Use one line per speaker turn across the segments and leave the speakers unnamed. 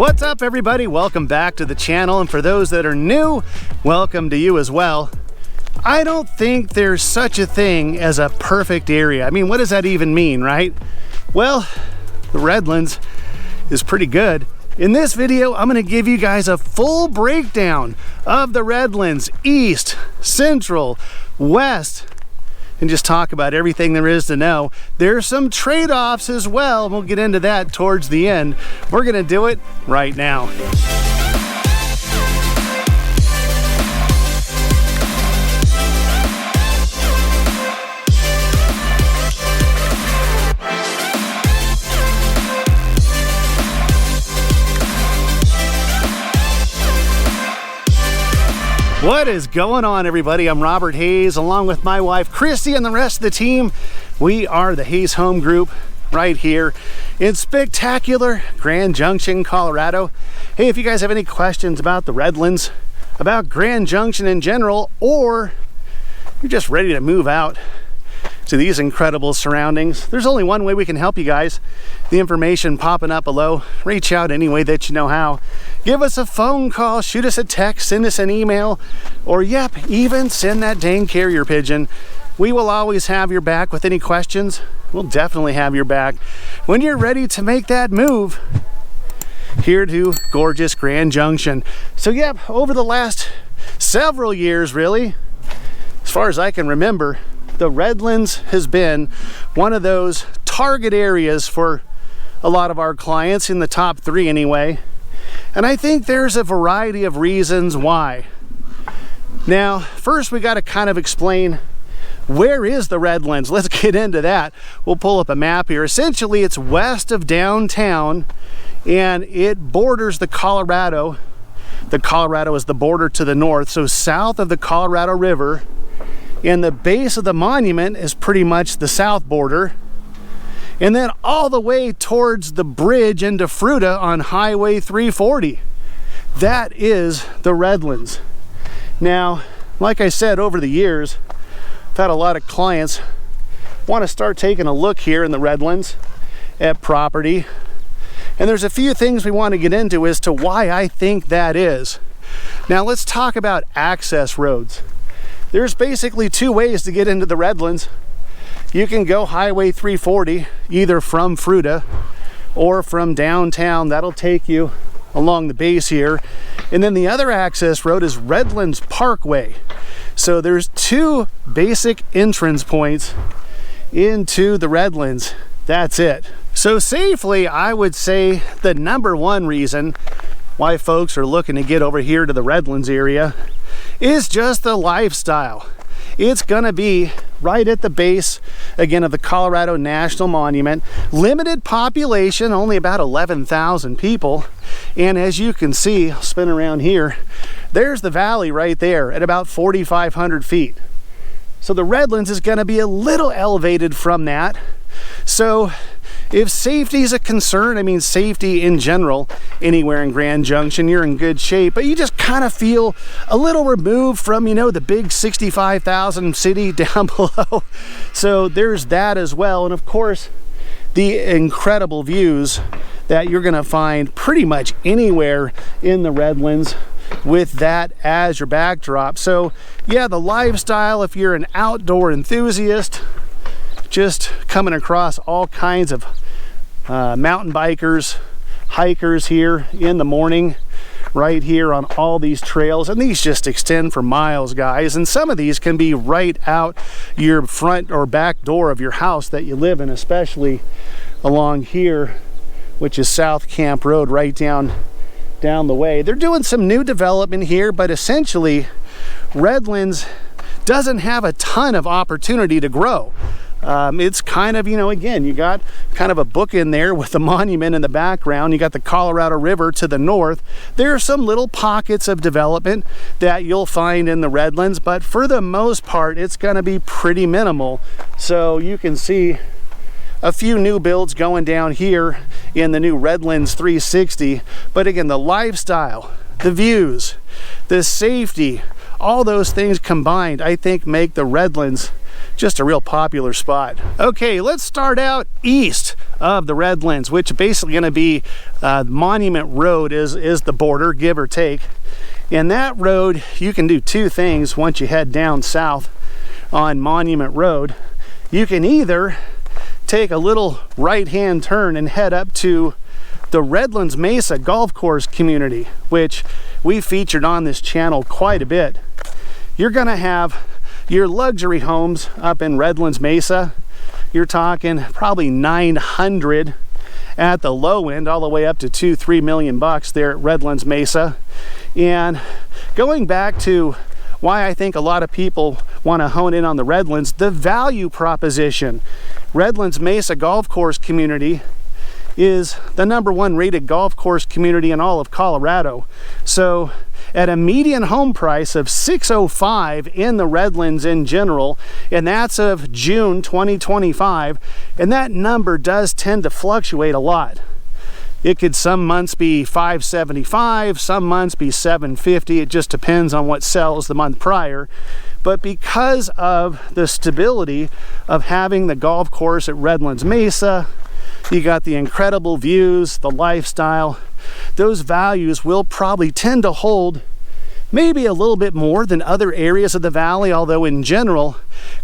What's up, everybody? Welcome back to the channel, and for those that are new, welcome to you as well. I don't think there's such a thing as a perfect area. I mean, what does that even mean, right? Well, the Redlands is pretty good. In this video, I'm going to give you guys a full breakdown of the Redlands, east, central, west, and just talk about everything there is to know. There's some trade-offs as well, and we'll get into that towards the end. We're going to do it right now. What is going on, everybody? I'm Robert Hayes, along with my wife Christie and the rest of the team. We are the Hayes Home Group right here in spectacular Grand Junction, Colorado. Hey, if you guys have any questions about the Redlands, about Grand Junction in general, or you're just ready to move out to these incredible surroundings, there's only one way we can help you guys. The information popping up below. Reach out any way that you know how. Give us a phone call, shoot us a text, send us an email, or yep, even send that dang carrier pigeon. We will always have your back with any questions. We'll definitely have your back when you're ready to make that move here to gorgeous Grand Junction. So yep, over the last several years, really, as far as I can remember, the Redlands has been one of those target areas for a lot of our clients, in the top 3 anyway. And I think there's a variety of reasons why. Now, first we got to kind of explain, where is the Redlands? Let's get into that. We'll pull up a map here. Essentially, it's west of downtown and it borders the Colorado. The Colorado is the border to the north, so south of the Colorado River. And the base of the monument is pretty much the south border. And then all the way towards the bridge into Fruita on Highway 340. That is the Redlands. Now, like I said, over the years, I've had a lot of clients want to start taking a look here in the Redlands at property. And there's a few things we want to get into as to why I think that is. Now, let's talk about access roads. There's basically 2 ways to get into the Redlands. You can go Highway 340, either from Fruita or from downtown. That'll take you along the base here. And then the other access road is Redlands Parkway. So there's 2 basic entrance points into the Redlands. That's it. So safely, I would say the #1 reason why folks are looking to get over here to the Redlands area is just the lifestyle. It's gonna be right at the base, again, of the Colorado National Monument. Limited population, only about 11,000 people. And as you can see, I'll spin around here, there's the valley right there at about 4,500 feet. So the Redlands is gonna be a little elevated from that. So if safety is a concern, I mean safety in general, anywhere in Grand Junction, you're in good shape, but you just kind of feel a little removed from, you know, the big 65,000 city down below. So there's that as well. And of course, the incredible views that you're gonna find pretty much anywhere in the Redlands with that as your backdrop. So yeah, the lifestyle, if you're an outdoor enthusiast, just coming across all kinds of mountain bikers, hikers here in the morning, right here on all these trails. And these just extend for miles, guys. And some of these can be right out your front or back door of your house that you live in, especially along here, which is South Camp Road, right down the way. They're doing some new development here, but essentially Redlands doesn't have a ton of opportunity to grow. It's kind of, you know, again, you got kind of a book in there with the monument in the background. You got the Colorado River to the north. There are some little pockets of development that you'll find in the Redlands, but for the most part, it's going to be pretty minimal. So you can see a few new builds going down here in the new Redlands 360. But again, the lifestyle, the views, the safety, all those things combined, I think, make the Redlands just a real popular spot. Okay, let's start out east of the Redlands, which is basically going to be Monument Road is the border, give or take. And that road, you can do two things once you head down south on Monument Road. You can either take a little right-hand turn and head up to the Redlands Mesa Golf Course community, which we featured on this channel quite a bit. You're going to have your luxury homes up in Redlands Mesa. You're talking probably 900 at the low end, all the way up to $2-3 million bucks there at Redlands Mesa. And going back to why I think a lot of people want to hone in on the Redlands, the value proposition. Redlands Mesa Golf Course community is the #1 rated golf course community in all of Colorado. So at a median home price of $605 in the Redlands in general, and that's of June 2025, and that number does tend to fluctuate a lot. It could some months be $575, some months be $750. It just depends on what sells the month prior. But because of the stability of having the golf course at Redlands Mesa, you got the incredible views, the lifestyle, those values will probably tend to hold maybe a little bit more than other areas of the valley, although in general,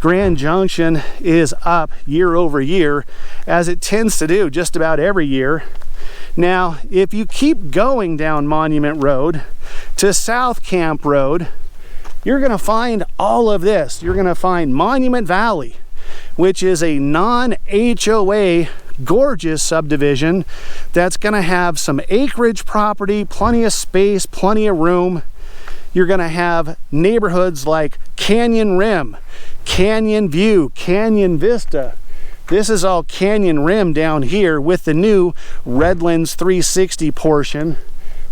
Grand Junction is up year over year, as it tends to do just about every year. Now, if you keep going down Monument Road to South Camp Road, you're going to find all of this. You're going to find Monument Valley, which is a non-HOA gorgeous subdivision that's going to have some acreage property, plenty of space, plenty of room. You're going to have neighborhoods like Canyon Rim, Canyon View, Canyon Vista. This is all Canyon Rim down here with the new Redlands 360 portion,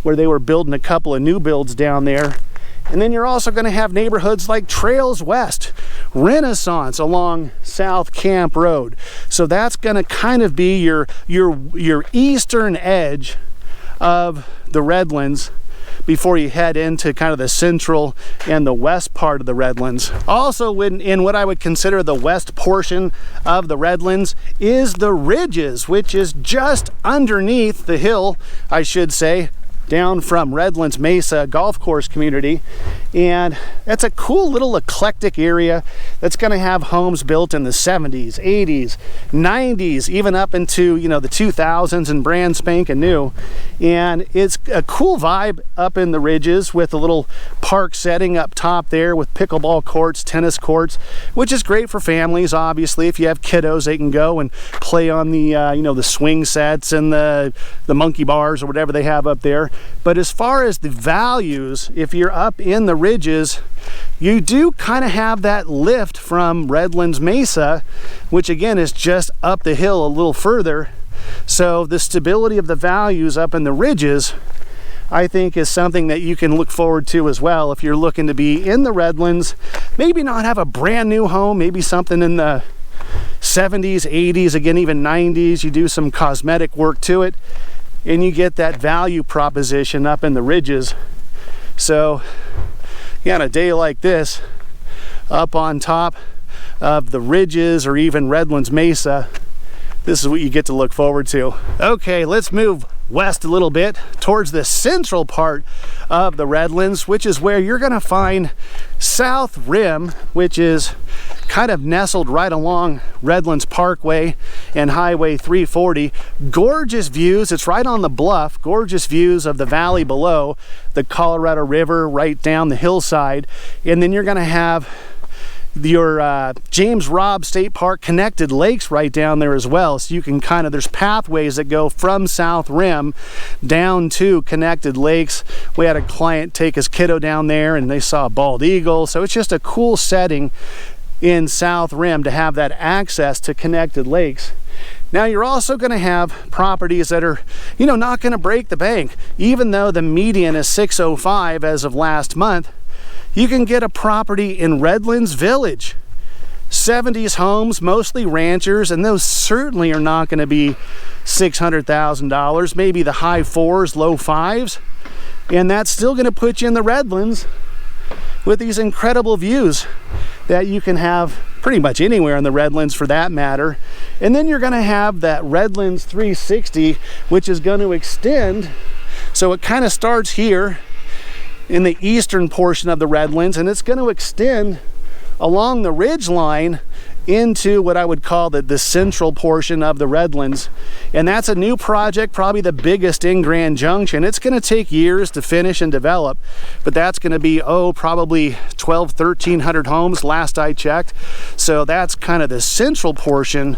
where they were building a couple of new builds down there. And then you're also going to have neighborhoods like Trails West, Renaissance along South Camp Road. So that's going to kind of be your eastern edge of the Redlands before you head into kind of the central and the west part of the Redlands. Also in what I would consider the west portion of the Redlands is the Ridges, which is just underneath the hill, I should say, down from Redlands Mesa Golf Course community. And that's a cool little eclectic area that's going to have homes built in the 70s, 80s, 90s, even up into, you know, the 2000s and brand spanking new. And it's a cool vibe up in the Ridges with a little park setting up top there with pickleball courts, tennis courts, which is great for families. Obviously, if you have kiddos, they can go and play on the you know, the swing sets and the monkey bars or whatever they have up there. But as far as the values, if you're up in the Ridges, you do kind of have that lift from Redlands Mesa, which again is just up the hill a little further. So the stability of the values up in the Ridges, I think, is something that you can look forward to as well if you're looking to be in the Redlands. Maybe not have a brand new home, maybe something in the 70s, 80s, again even 90s. You do some cosmetic work to it, and you get that value proposition up in the Ridges. So yeah, on a day like this, up on top of the Ridges or even Redlands Mesa, this is what you get to look forward to. Okay, let's move west a little bit towards the central part of the Redlands, which is where you're going to find South Rim, which is kind of nestled right along Redlands Parkway and Highway 340. Gorgeous views. It's right on the bluff. Gorgeous views of the valley below, the Colorado River right down the hillside. And then you're going to have your James Robb State Park connected lakes right down there as well. So you can kind of, there's pathways that go from South Rim down to connected lakes. We had a client take his kiddo down there and they saw a bald eagle. So it's just a cool setting in South Rim to have that access to connected lakes. Now you're also going to have properties that are, you know, not going to break the bank. Even though the median is $605 as of last month, you can get a property in Redlands Village. 70s homes, mostly ranchers, and those certainly are not going to be $600,000, maybe the high fours, low fives. And that's still going to put you in the Redlands with these incredible views that you can have pretty much anywhere in the Redlands for that matter. And then you're going to have that Redlands 360, which is going to extend. So it kind of starts here in the eastern portion of the Redlands, and it's going to extend along the ridge line into what I would call the central portion of the Redlands. And that's a new project, probably the biggest in Grand Junction. It's going to take years to finish and develop, but that's going to be, probably 1,300 homes last I checked. So that's kind of the central portion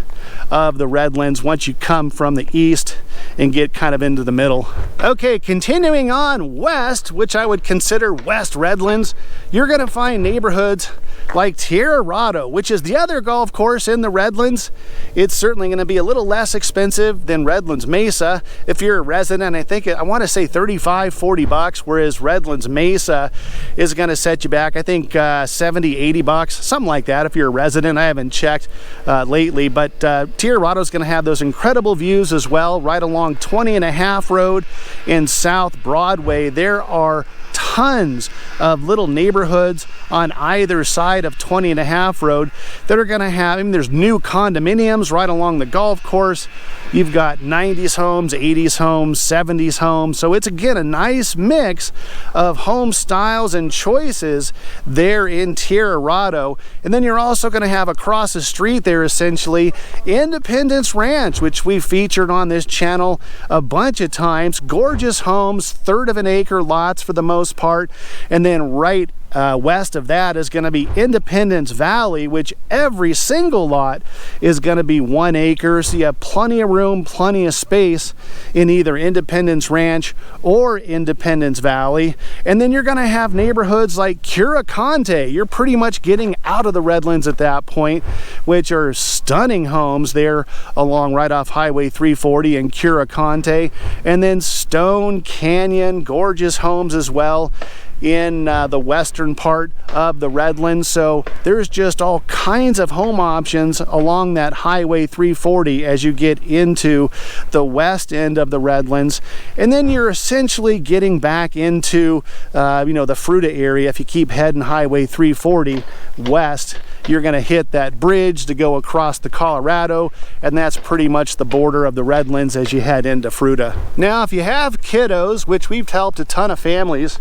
of the Redlands once you come from the east and get kind of into the middle. Okay, continuing on west, which I would consider West Redlands, you're going to find neighborhoods like Colorado, which is the other golf course in the Redlands. It's certainly going to be a little less expensive than Redlands Mesa. If you're a resident, I want to say $35-40, whereas Redlands Mesa is going to set you back, I think $70-80, something like that if you're a resident. I haven't checked lately, but Colorado is going to have those incredible views as well, right along 20.5 Road in South Broadway. There are tons of little neighborhoods on either side of 20.5 Road that are going to have, there's new condominiums right along the golf course. You've got 90s homes, 80s homes, 70s homes. So it's again a nice mix of home styles and choices there in Colorado. And then you're also going to have across the street there essentially Independence Ranch, which we've featured on this channel a bunch of times. Gorgeous homes, 1/3 of an acre lots for the most part. And then right west of that is going to be Independence Valley, which every single lot is going to be 1 acre. So you have plenty of room, plenty of space in either Independence Ranch or Independence Valley. And then you're going to have neighborhoods like Curaconte. You're pretty much getting out of the Redlands at that point, which are stunning homes there along right off Highway 340 in Curaconte. And then Stone Canyon, gorgeous homes as well in the western part of the Redlands. So there's just all kinds of home options along that Highway 340 as you get into the west end of the Redlands. And then you're essentially getting back into the Fruita area. If you keep heading Highway 340 west, you're going to hit that bridge to go across the Colorado, and that's pretty much the border of the Redlands as you head into Fruita. Now, if you have kiddos, which we've helped a ton of families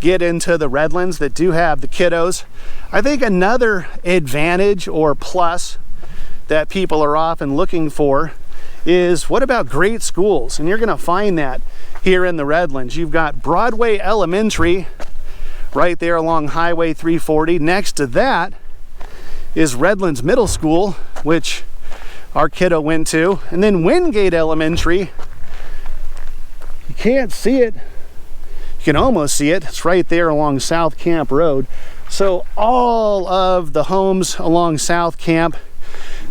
get into the Redlands that do have the kiddos, I think another advantage or plus that people are often looking for is, what about great schools? And you're going to find that here in the Redlands. You've got Broadway Elementary right there along Highway 340. Next to that is Redlands Middle School, which our kiddo went to, and then Wingate Elementary. You can't see it. You can almost see it. It's right there along South Camp Road. So all of the homes along South Camp,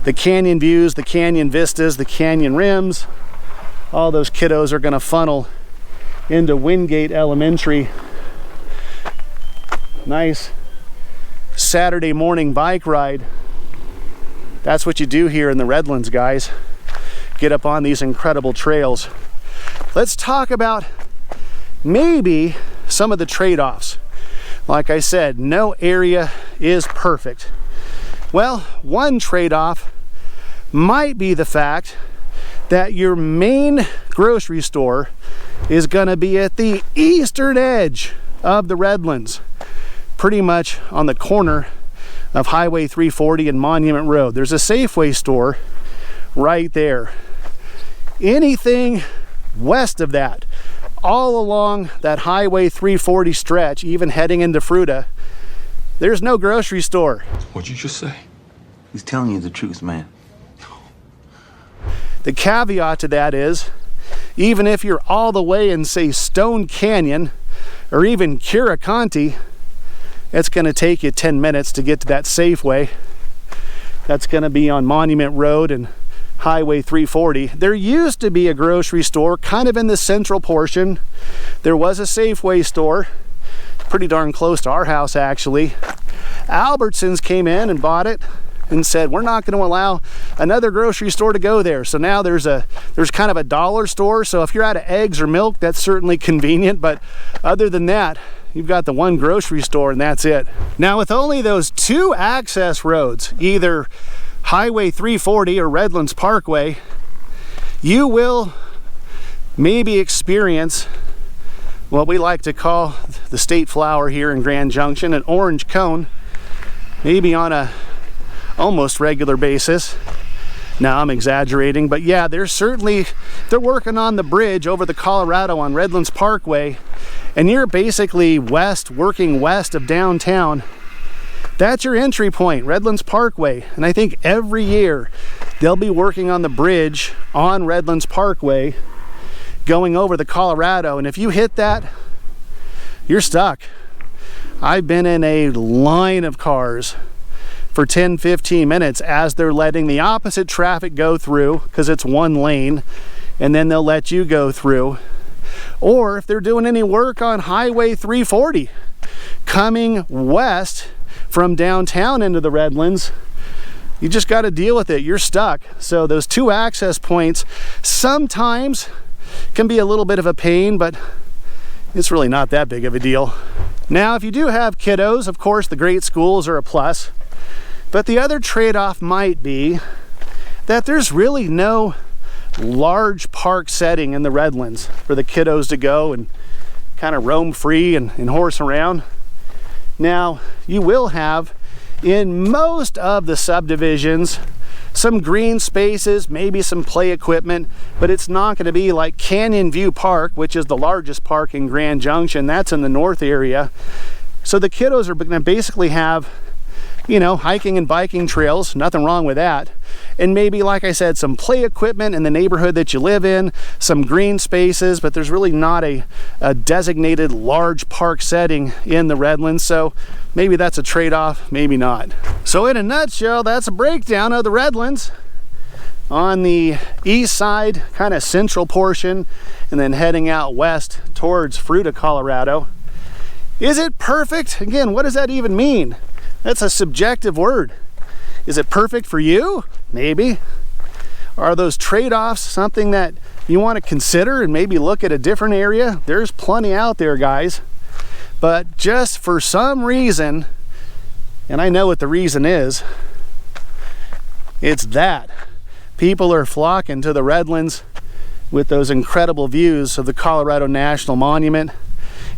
the canyon views, the canyon vistas, the canyon rims, all those kiddos are going to funnel into Wingate Elementary. Nice Saturday morning bike ride. That's what you do here in the Redlands, guys. Get up on these incredible trails. Let's talk about maybe some of the trade-offs. Like I said, no area is perfect. Well, one trade-off might be the fact that your main grocery store is going to be at the eastern edge of the Redlands, pretty much on the corner of Highway 340 and Monument Road. There's a Safeway store right there. Anything west of that, all along that Highway 340 stretch, even heading into Fruita, there's no grocery store.
What'd you just say?
He's telling you the truth, man.
The caveat to that is, even if you're all the way in, say, Stone Canyon or even Curaconte, it's going to take you 10 minutes to get to that Safeway. That's going to be on Monument Road and Highway 340. There used to be a grocery store kind of in the central portion. There was a Safeway store pretty darn close to our house, actually. Albertsons came in and bought it and said, we're not going to allow another grocery store to go there. So now there's kind of a dollar store. So if you're out of eggs or milk, that's certainly convenient. But other than that, you've got the one grocery store and that's it. Now with only those two access roads, either Highway 340 or Redlands Parkway, you will maybe experience what we like to call the state flower here in Grand Junction, an orange cone, maybe on a almost regular basis. Now I'm exaggerating, but yeah, they're working on the bridge over the Colorado on Redlands Parkway, and you're basically working west of downtown. That's your entry point, Redlands Parkway. And I think every year they'll be working on the bridge on Redlands Parkway going over the Colorado. And if you hit that, you're stuck. I've been in a line of cars for 10-15 minutes as they're letting the opposite traffic go through, because it's one lane, and then they'll let you go through. Or if they're doing any work on Highway 340 coming west from downtown into the Redlands, you just got to deal with it. You're stuck. So those two access points sometimes can be a little bit of a pain, but it's really not that big of a deal. Now, if you do have kiddos, of course, the great schools are a plus. But the other trade-off might be that there's really no large park setting in the Redlands for the kiddos to go and kind of roam free and horse around. Now, you will have in most of the subdivisions some green spaces, maybe some play equipment, but it's not going to be like Canyon View Park, which is the largest park in Grand Junction. That's in the north area. So the kiddos are going to basically have, you know, hiking and biking trails, nothing wrong with that. And maybe, like I said, some play equipment in the neighborhood that you live in, some green spaces, but there's really not a designated large park setting in the Redlands. So maybe that's a trade-off, maybe not. So in a nutshell, that's a breakdown of the Redlands on the east side, kind of central portion, and then heading out west towards Fruita, Colorado. Is it perfect? Again, what does that even mean? That's a subjective word. Is it perfect for you? Maybe. Are those trade-offs something that you want to consider and maybe look at a different area? There's plenty out there, guys. But just for some reason, and I know what the reason is, it's that people are flocking to the Redlands with those incredible views of the Colorado National Monument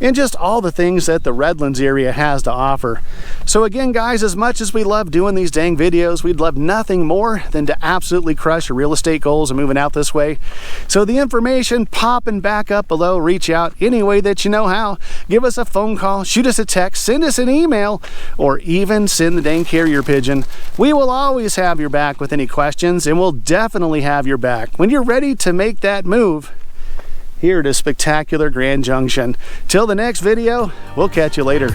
and just all the things that the Redlands area has to offer. So again, guys, as much as we love doing these dang videos, we'd love nothing more than to absolutely crush your real estate goals and moving out this way. So the information popping back up below, reach out any way that you know how. Give us a phone call, shoot us a text, send us an email, or even send the dang carrier pigeon. We will always have your back with any questions, and we'll definitely have your back when you're ready to make that move here to spectacular Grand Junction. Till the next video, we'll catch you later.